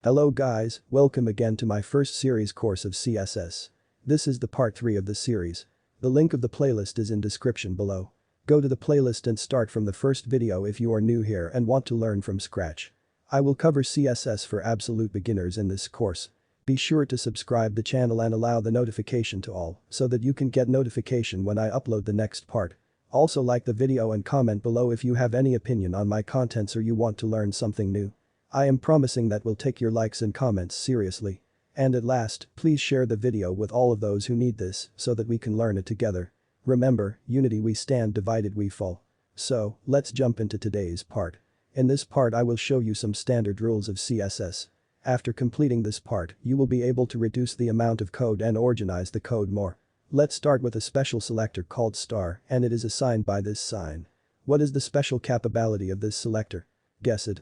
Hello guys, welcome again to my first series course of CSS. This is the part 3 of the series. The link of the playlist is in description below. Go to the playlist and start from the first video if you are new here and want to learn from scratch. I will cover CSS for absolute beginners in this course. Be sure to subscribe the channel and allow the notification to all so that you can get notification when I upload the next part. Also like the video and comment below if you have any opinion on my contents or you want to learn something new. I am promising that we'll take your likes and comments seriously. And at last, please share the video with all of those who need this so that we can learn it together. Remember, unity we stand, divided we fall. So, let's jump into today's part. In this part I will show you some standard rules of CSS. After completing this part, you will be able to reduce the amount of code and organize the code more. Let's start with a special selector called star and it is assigned by this sign. What is the special capability of this selector? Guess it.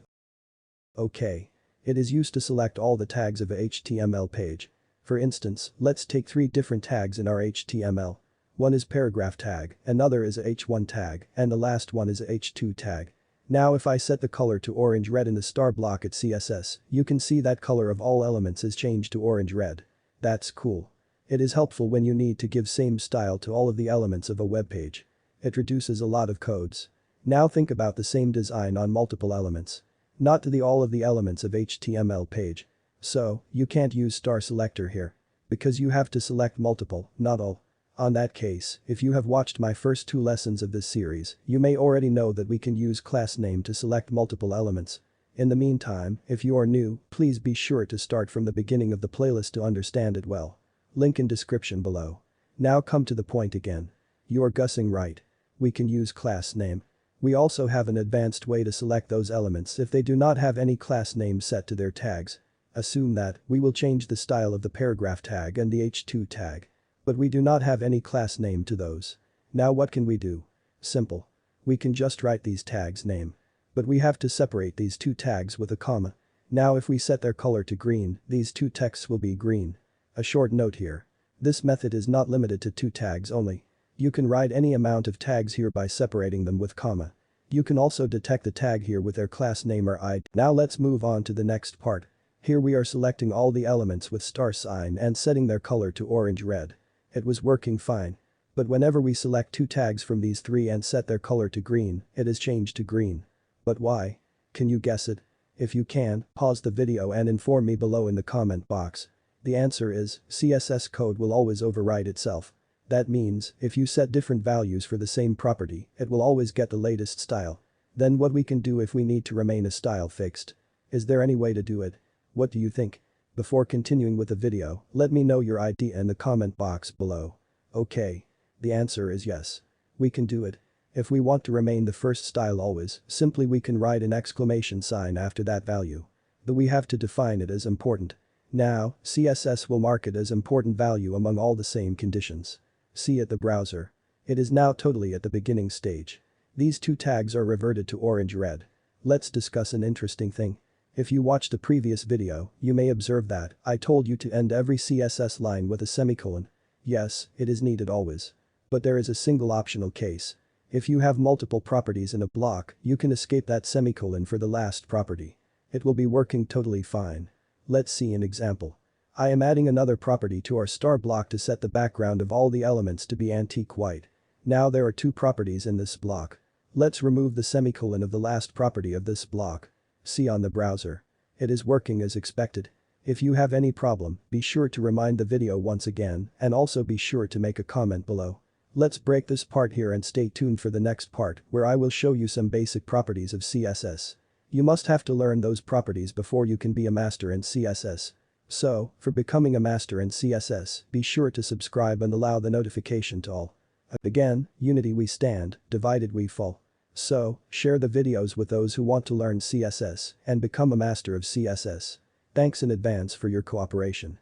Okay. It is used to select all the tags of a HTML page. For instance, let's take 3 different tags in our HTML. One is paragraph tag, another is a H1 tag, and the last one is a H2 tag. Now if I set the color to orange red in the star block at CSS, you can see that color of all elements is changed to orange red. That's cool. It is helpful when you need to give same style to all of the elements of a web page. It reduces a lot of codes. Now think about the same design on multiple elements. Not to all of the elements of HTML page. So, you can't use star selector here. Because you have to select multiple, not all. On that case, if you have watched my first 2 lessons of this series, you may already know that we can use class name to select multiple elements. In the meantime, if you are new, please be sure to start from the beginning of the playlist to understand it well. Link in description below. Now come to the point again. You're guessing right. We can use class name. We also have an advanced way to select those elements if they do not have any class name set to their tags. Assume that we will change the style of the paragraph tag and the H2 tag. But we do not have any class name to those. Now what can we do? Simple. We can just write these tags name. But we have to separate these 2 tags with a comma. Now if we set their color to green, these 2 texts will be green. A short note here. This method is not limited to 2 tags only. You can write any amount of tags here by separating them with comma. You can also detect the tag here with their class name or ID. Now let's move on to the next part. Here we are selecting all the elements with star sign and setting their color to orange red. It was working fine. But whenever we select 2 tags from these 3 and set their color to green, it is changed to green. But why? Can you guess it? If you can, pause the video and inform me below in the comment box. The answer is, CSS code will always override itself. That means, if you set different values for the same property, it will always get the latest style. Then what we can do if we need to remain a style fixed? Is there any way to do it? What do you think? Before continuing with the video, let me know your idea in the comment box below. Okay. The answer is yes. We can do it. If we want to remain the first style always, simply we can write an exclamation sign after that value. Though we have to define it as important. Now, CSS will mark it as important value among all the same conditions. See at the browser. It is now totally at the beginning stage. These 2 tags are reverted to orange red. Let's discuss an interesting thing. If you watched the previous video, you may observe that I told you to end every CSS line with a semicolon. Yes, it is needed always. But there is a single optional case. If you have multiple properties in a block, you can escape that semicolon for the last property. It will be working totally fine. Let's see an example. I am adding another property to our star block to set the background of all the elements to be antique white. Now there are 2 properties in this block. Let's remove the semicolon of the last property of this block. See on the browser. It is working as expected. If you have any problem, be sure to rewind the video once again and also be sure to make a comment below. Let's break this part here and stay tuned for the next part where I will show you some basic properties of CSS. You must have to learn those properties before you can be a master in CSS. So, for becoming a master in CSS, be sure to subscribe and allow the notification to all. Again, unity we stand, divided we fall. So, share the videos with those who want to learn CSS and become a master of CSS. Thanks in advance for your cooperation.